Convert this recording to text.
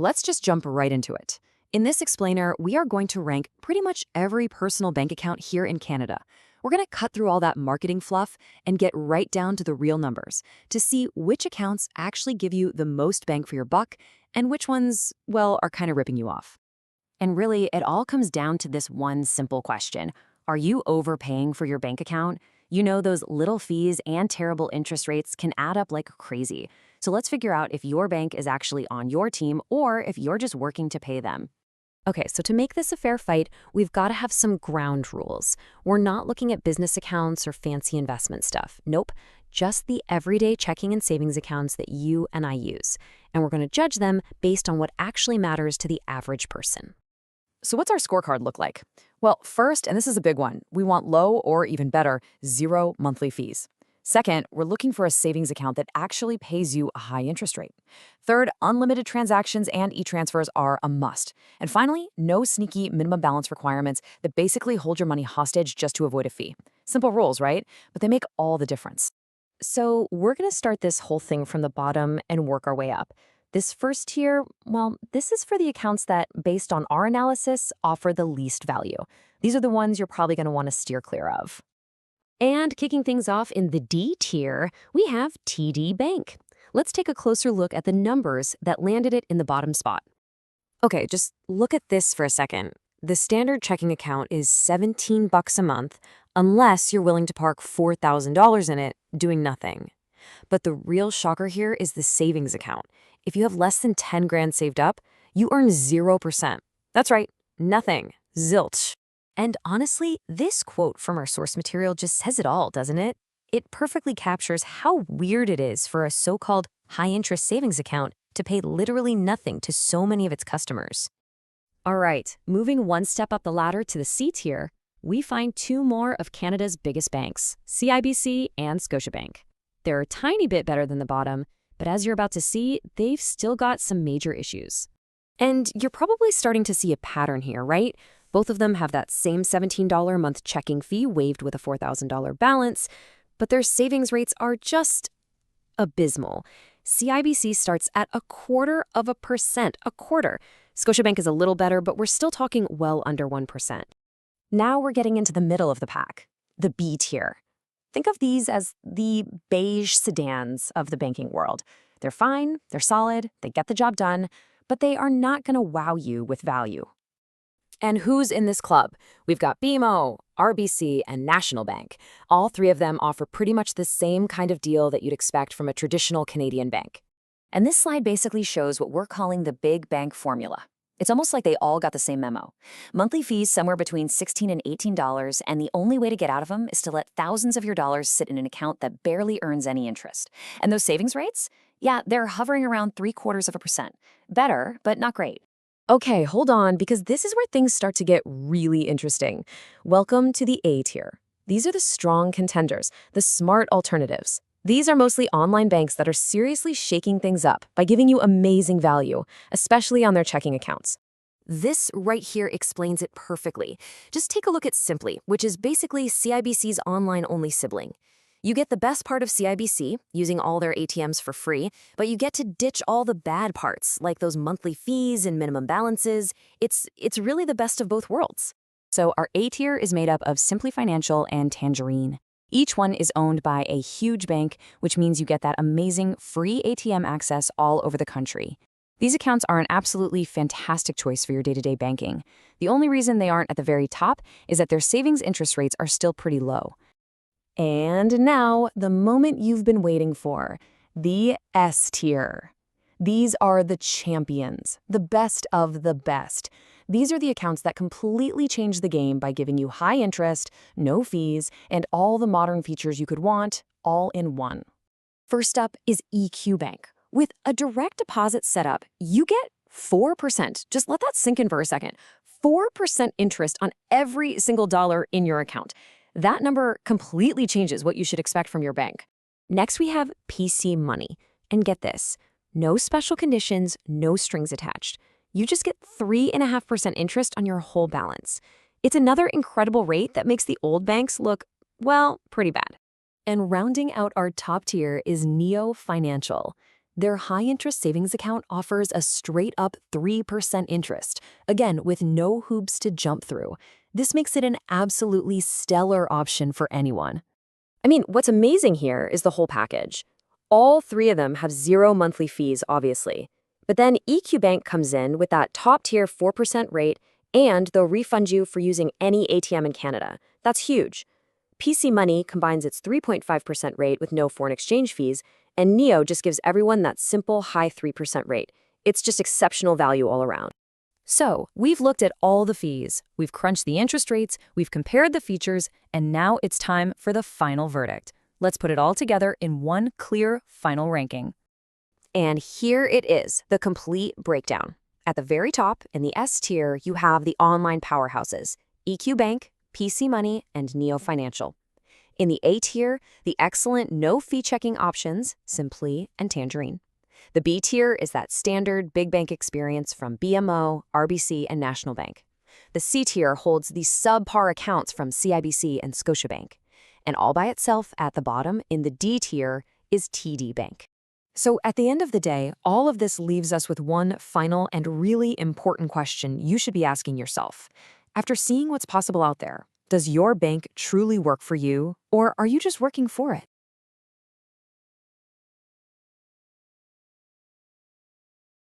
let's just jump right into it. In this explainer, we are going to rank pretty much every personal bank account here in Canada. We're going to cut through all that marketing fluff and get right down to the real numbers to see which accounts actually give you the most bang for your buck and which ones, well, are kind of ripping you off. And really, it all comes down to this one simple question. Are you overpaying for your bank account? You know, those little fees and terrible interest rates can add up like crazy. So let's figure out if your bank is actually on your team or if you're just working to pay them. Okay, so to make this a fair fight, we've got to have some ground rules. We're not looking at business accounts or fancy investment stuff. Nope, just the everyday checking and savings accounts that you and I use. And we're going to judge them based on what actually matters to the average person. So what's our scorecard look like? Well, first, and this is a big one, we want low or even better, 0 monthly fees. Second, we're looking for a savings account that actually pays you a high interest rate. Third, unlimited transactions and e-transfers are a must. And finally, no sneaky minimum balance requirements that basically hold your money hostage just to avoid a fee. Simple rules, right? But they make all the difference. So we're going to start this whole thing from the bottom and work our way up. This first tier, well, this is for the accounts that, based on our analysis, offer the least value. These are the ones you're probably going to want to steer clear of. And kicking things off in the D tier, we have TD Bank. Let's take a closer look at the numbers that landed it in the bottom spot. Okay, just look at this for a second. The standard checking account is $17 a month, unless you're willing to park $4,000 in it doing nothing. But the real shocker here is the savings account. If you have less than 10 grand saved up, you earn 0%. That's right, nothing. Zilch. And honestly, this quote from our source material just says it all, doesn't it? It perfectly captures how weird it is for a so-called high-interest savings account to pay literally nothing to so many of its customers. All right, moving one step up the ladder to the C tier, we find two more of Canada's biggest banks, CIBC and Scotiabank. They're a tiny bit better than the bottom, but as you're about to see, they've still got some major issues. And you're probably starting to see a pattern here, right? Both of them have that same $17 a month checking fee waived with a $4,000 balance, but their savings rates are just abysmal. CIBC starts at 0.25%, a quarter. Scotiabank is a little better, but we're still talking well under 1%. Now we're getting into the middle of the pack, the B tier. Think of these as the beige sedans of the banking world. They're fine, they're solid, they get the job done, but they are not going to wow you with value. And who's in this club? We've got BMO, RBC, and National Bank. All three of them offer pretty much the same kind of deal that you'd expect from a traditional Canadian bank. And this slide basically shows what we're calling the big bank formula. It's almost like they all got the same memo. Monthly fees somewhere between $16 and $18, and the only way to get out of them is to let thousands of your dollars sit in an account that barely earns any interest. And those savings rates? Yeah, they're hovering around 0.75%. Better, but not great. Okay, hold on, because this is where things start to get really interesting. Welcome to the A tier. These are the strong contenders, the smart alternatives. These are mostly online banks that are seriously shaking things up by giving you amazing value, especially on their checking accounts. This right here explains it perfectly. Just take a look at Simply, which is basically CIBC's online-only sibling. You get the best part of CIBC, using all their ATMs for free, but you get to ditch all the bad parts, like those monthly fees and minimum balances. It's really the best of both worlds. So our A tier is made up of Simply Financial and Tangerine. Each one is owned by a huge bank, which means you get that amazing free ATM access all over the country. These accounts are an absolutely fantastic choice for your day-to-day banking. The only reason they aren't at the very top is that their savings interest rates are still pretty low. And now, the moment you've been waiting for, the S tier. These are the champions, the best of the best. These are the accounts that completely change the game by giving you high interest, no fees, and all the modern features you could want, all in one. First up is EQ Bank. With a direct deposit setup, you get 4%. Just let that sink in for a second. 4% interest on every single dollar in your account. That number completely changes what you should expect from your bank. Next, we have PC Money. And get this, no special conditions, no strings attached. You just get 3.5% interest on your whole balance. It's another incredible rate that makes the old banks look, well, pretty bad. And rounding out our top tier is Neo Financial. Their high-interest savings account offers a straight-up 3% interest, again, with no hoops to jump through. This makes it an absolutely stellar option for anyone. I mean, what's amazing here is the whole package. All three of them have zero monthly fees, obviously. But then EQ Bank comes in with that top-tier 4% rate, and they'll refund you for using any ATM in Canada. That's huge. PC Money combines its 3.5% rate with no foreign exchange fees, and Neo just gives everyone that simple high 3% rate. It's just exceptional value all around. So, we've looked at all the fees, we've crunched the interest rates, we've compared the features, and now it's time for the final verdict. Let's put it all together in one clear final ranking. And here it is, the complete breakdown. At the very top, in the S tier, you have the online powerhouses, EQ Bank, PC Money, and Neo Financial. In the A tier, the excellent no-fee checking options, Simply and Tangerine. The B tier is that standard big bank experience from BMO, RBC, and National Bank. The C tier holds the subpar accounts from CIBC and Scotiabank. And all by itself at the bottom, in the D tier, is TD Bank. So at the end of the day, all of this leaves us with one final and really important question you should be asking yourself. After seeing what's possible out there, does your bank truly work for you, or are you just working for it?